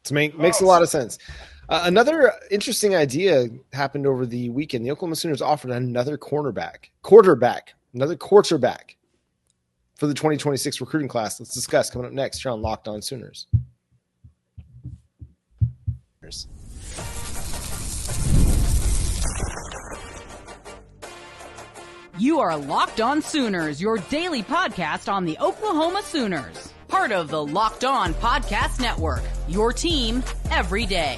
Makes a lot of sense. Another interesting idea happened over the weekend. The Oklahoma Sooners offered another quarterback for the 2026 recruiting class. Let's discuss coming up next here on Locked On Sooners. You are Locked On Sooners, your daily podcast on the Oklahoma Sooners. Part of the Locked On Podcast Network, your team every day.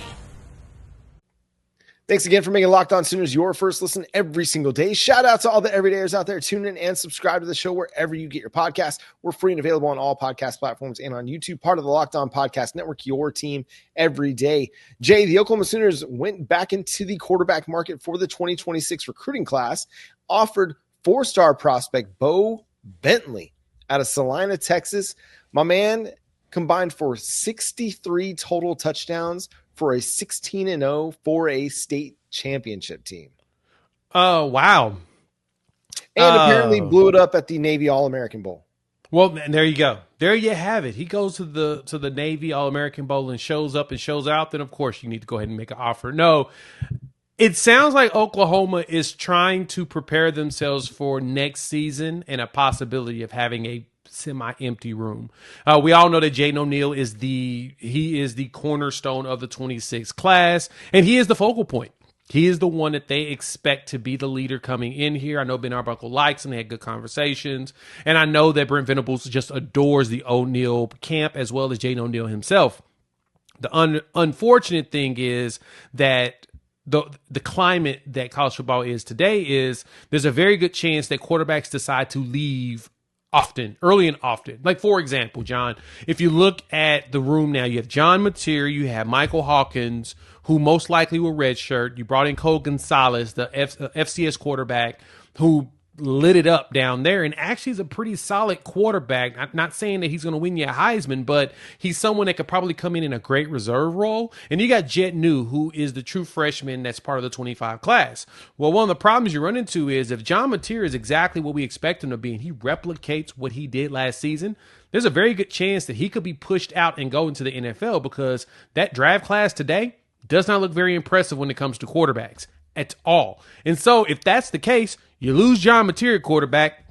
Thanks again for making Locked On Sooners your first listen every single day. Shout out to all the everydayers out there. Tune in and subscribe to the show wherever you get your podcasts. We're free and available on all podcast platforms and on YouTube. Part of the Locked On Podcast Network, your team every day. Jay, the Oklahoma Sooners went back into the quarterback market for the 2026 recruiting class, offered four-star prospect Bowe Bentley out of Salina, Texas. My man combined for 63 total touchdowns for a 16-0 for a state championship team. Oh, wow. And apparently blew it up at the Navy All-American Bowl. Well, there you go. There you have it. He goes to the Navy All-American Bowl and shows up and shows out. Then, of course, you need to go ahead and make an offer. No, it sounds like Oklahoma is trying to prepare themselves for next season and a possibility of having a semi-empty room. We all know that Jaden O'Neil is the cornerstone of the 26 class, and he is the focal point. He is the one that they expect to be the leader coming in here. I know Ben Arbuckle likes him. They had good conversations. And I know that Brent Venables just adores the O'Neil camp as well as Jaden O'Neil himself. The unfortunate thing is that the climate that college football is today is there's a very good chance that quarterbacks decide to leave early and often. Like, for example, John, if you look at the room now, you have John Mateer, you have Michael Hawkins, who most likely will redshirt. You brought in Cole Gonzalez, the FCS quarterback, who lit it up down there and actually is a pretty solid quarterback. I'm not saying that he's going to win you a Heisman, but he's someone that could probably come in a great reserve role. And you got Jet New, who is the true freshman that's part of the 25 class. Well, one of the problems you run into is if John Mateer is exactly what we expect him to be and he replicates what he did last season, there's a very good chance that he could be pushed out and go into the NFL because that draft class today does not look very impressive when it comes to quarterbacks at all. And so if that's the case, you lose John Mateer quarterback.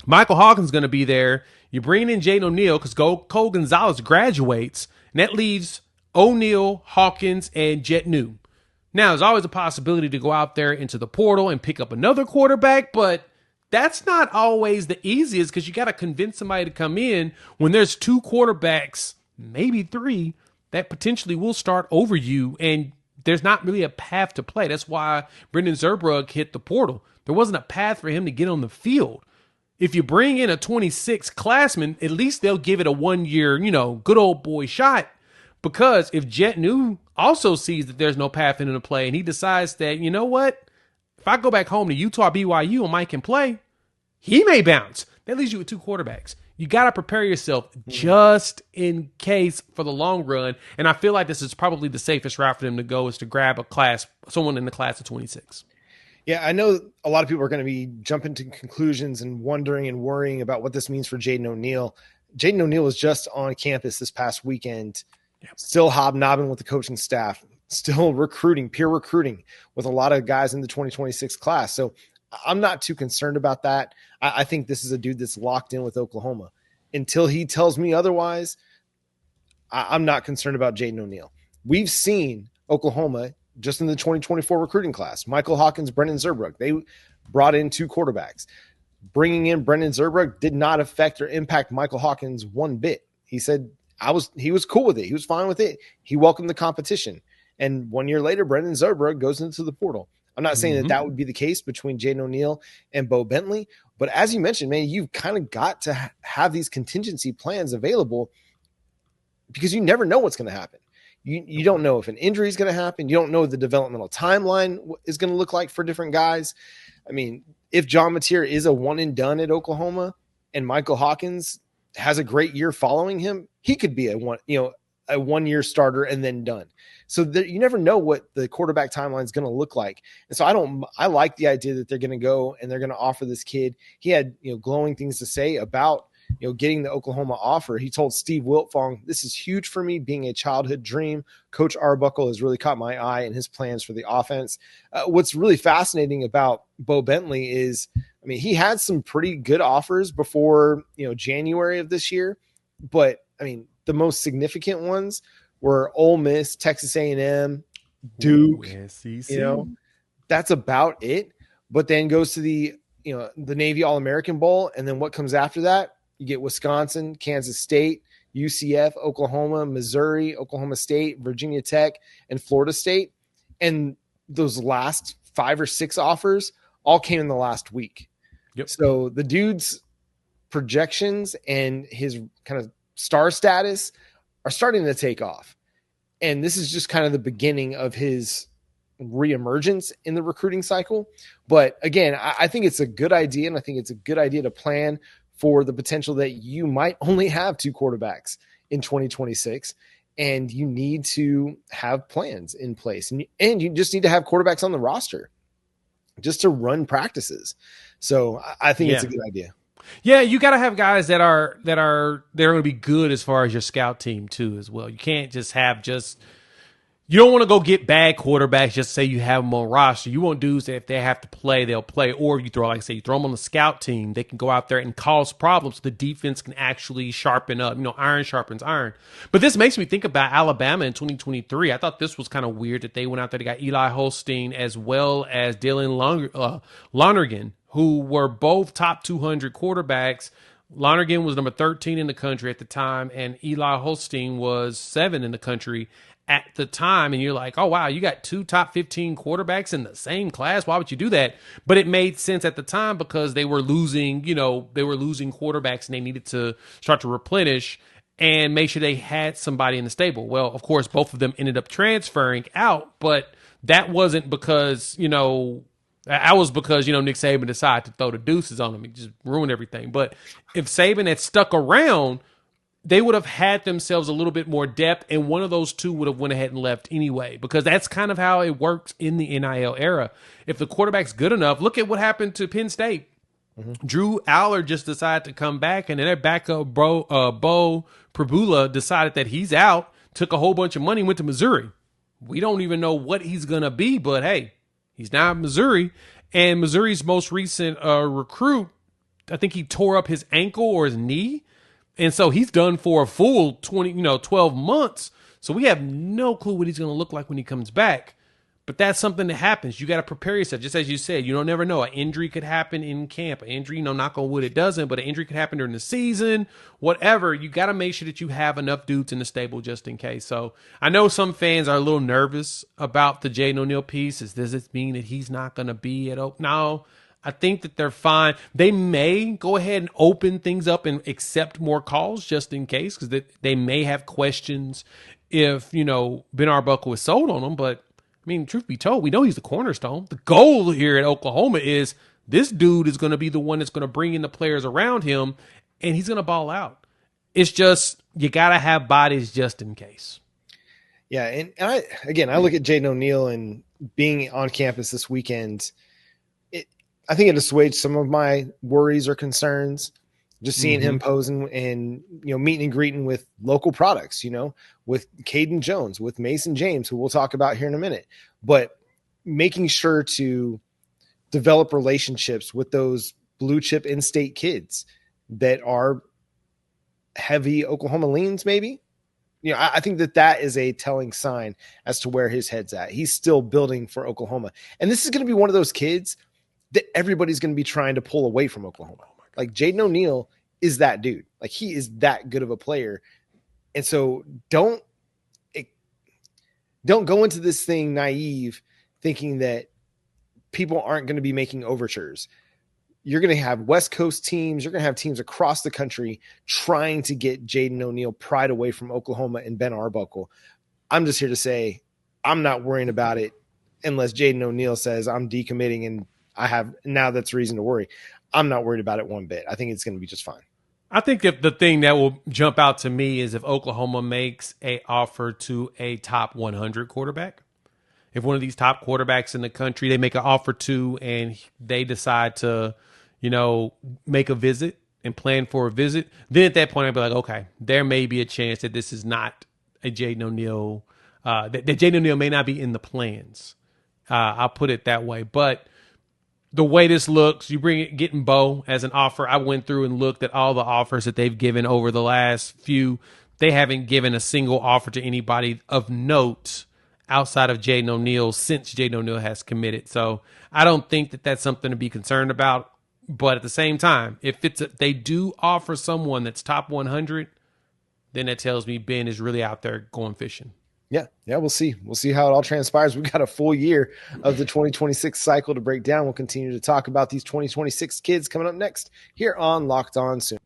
Michael Hawkins is going to be there. You bring in Jaden O'Neil because Cole Gonzalez graduates, and that leaves O'Neil, Hawkins, and Jet New. Now, there's always a possibility to go out there into the portal and pick up another quarterback, but that's not always the easiest because you got to convince somebody to come in when there's two quarterbacks, maybe three, that potentially will start over you, and there's not really a path to play. That's why Brendan Zurbrugg hit the portal. There wasn't a path for him to get on the field. If you bring in a 26 classman, at least they'll give it a 1 year, good old boy shot. Because if Jet New also sees that there's no path into the play and he decides that, you know what? If I go back home to Utah, BYU, and Mike can play, he may bounce. That leaves you with two quarterbacks. You got to prepare yourself just in case for the long run. And I feel like this is probably the safest route for them to go is to grab someone in the class of 26. Yeah, I know a lot of people are going to be jumping to conclusions and wondering and worrying about what this means for Jaden O'Neil. Jaden O'Neil was just on campus this past weekend, still hobnobbing with the coaching staff, still peer recruiting with a lot of guys in the 2026 class. So I'm not too concerned about that. I think this is a dude that's locked in with Oklahoma. Until he tells me otherwise, I'm not concerned about Jaden O'Neil. We've seen Oklahoma just in the 2024 recruiting class. Michael Hawkins, Brendan Zurbrugg, they brought in two quarterbacks. Bringing in Brendan Zurbrugg did not affect or impact Michael Hawkins one bit. He said he was cool with it. He was fine with it. He welcomed the competition. And 1 year later, Brendan Zurbrugg goes into the portal. I'm not saying that would be the case between Jaden O'Neil and Bowe Bentley, but as you mentioned, man, you've kind of got to have these contingency plans available because you never know what's going to happen. You don't know if an injury is going to happen. You don't know what the developmental timeline is going to look like for different guys. I mean, if John Mateer is a one and done at Oklahoma and Michael Hawkins has a great year following him, he could be a 1 year starter and then done. So you never know what the quarterback timeline is going to look like. And so I like the idea that they're going to go and they're going to offer this kid. He had, glowing things to say about getting the Oklahoma offer. He told Steve Wiltfong, "This is huge for me, being a childhood dream. Coach Arbuckle has really caught my eye and his plans for the offense." What's really fascinating about Bowe Bentley is, he had some pretty good offers before, January of this year, but the most significant ones were Ole Miss, Texas A&M, Duke. Ooh, SEC. That's about it. But then goes to the Navy All-American Bowl, and then what comes after that? You get Wisconsin, Kansas State, UCF, Oklahoma, Missouri, Oklahoma State, Virginia Tech, and Florida State. And those last 5 or 6 offers all came in the last week. Yep. So the dude's projections and his kind of star status are starting to take off. And this is just kind of the beginning of his reemergence in the recruiting cycle. But again, I think it's a good idea, and I think it's a good idea to plan for the potential that you might only have 2 quarterbacks in 2026, and you need to have plans in place, and you just need to have quarterbacks on the roster just to run practices. So I think it's a good idea. Yeah, you got to have guys that are going to be good as far as your scout team too as well. You can't just have you don't want to go get bad quarterbacks just to say you have them on roster. You want dudes that if they have to play, they'll play. Or you throw them on the scout team. They can go out there and cause problems so the defense can actually sharpen up. Iron sharpens iron. But this makes me think about Alabama in 2023. I thought this was kind of weird that they went out there. They got Eli Holstein as well as Dylan Lonergan, who were both top 200 quarterbacks. Lonergan was number 13 in the country at the time, and Eli Holstein was 7 in the country at the time. And you're like, oh, wow, you got 2 top 15 quarterbacks in the same class. Why would you do that? But it made sense at the time because they were losing quarterbacks, and they needed to start to replenish and make sure they had somebody in the stable. Well, of course, both of them ended up transferring out, but that wasn't because, that was because, Nick Saban decided to throw the deuces on them. He just ruined everything. But if Saban had stuck around, they would have had themselves a little bit more depth, and one of those 2 would have went ahead and left anyway, because that's kind of how it works in the NIL era. If the quarterback's good enough, look at what happened to Penn State. Mm-hmm. Drew Aller just decided to come back, and then their backup, Bo Prabula, decided that he's out, took a whole bunch of money, went to Missouri. We don't even know what he's going to be, but hey, he's now in Missouri, and Missouri's most recent recruit, I think he tore up his ankle or his knee. And so he's done for a full 12 months. So we have no clue what he's going to look like when he comes back. But that's something that happens. You got to prepare yourself. Just as you said, you don't never know. An injury could happen in camp. An injury, knock on wood, it doesn't. But an injury could happen during the season, whatever. You got to make sure that you have enough dudes in the stable just in case. So I know some fans are a little nervous about the Jaden O'Neil piece. Does this mean that he's not going to be at Oak? No. I think that they're fine. They may go ahead and open things up and accept more calls just in case, because they may have questions if, Ben Arbuckle is sold on them. But, truth be told, we know he's the cornerstone. The goal here at Oklahoma is this dude is going to be the one that's going to bring in the players around him, and he's going to ball out. It's just you got to have bodies just in case. Yeah, and I look at Jaden O'Neil and being on campus this weekend – I think it assuaged some of my worries or concerns, just seeing him posing and, meeting and greeting with local products, with Caden Jones, with Mason James, who we'll talk about here in a minute, but making sure to develop relationships with those blue chip in-state kids that are heavy Oklahoma leans, maybe. I think that is a telling sign as to where his head's at. He's still building for Oklahoma. And this is going to be one of those kids that everybody's going to be trying to pull away from Oklahoma. Like Jaden O'Neil is that dude. Like he is that good of a player. And so don't go into this thing naive thinking that people aren't going to be making overtures. You're going to have West Coast teams. You're going to have teams across the country trying to get Jaden O'Neil pried away from Oklahoma and Ben Arbuckle. I'm just here to say I'm not worrying about it unless Jaden O'Neil says I'm decommitting and now that's reason to worry. I'm not worried about it one bit. I think it's going to be just fine. I think if the thing that will jump out to me is if Oklahoma makes an offer to a top 100 quarterback. If one of these top quarterbacks in the country, they make an offer to, and they decide to, make a visit and plan for a visit, then at that point I'd be like, okay, there may be a chance that this is not a Jaden O'Neil, that Jaden O'Neil may not be in the plans. I'll put it that way. But the way this looks, getting Bowe as an offer. I went through and looked at all the offers that they've given over the last few. They haven't given a single offer to anybody of note outside of Jaden O'Neil since Jaden O'Neil has committed. So I don't think that that's something to be concerned about. But at the same time, if they do offer someone that's top 100, then that tells me Ben is really out there going fishing. Yeah, we'll see. We'll see how it all transpires. We've got a full year of the 2026 cycle to break down. We'll continue to talk about these 2026 kids coming up next here on Locked On Sooners.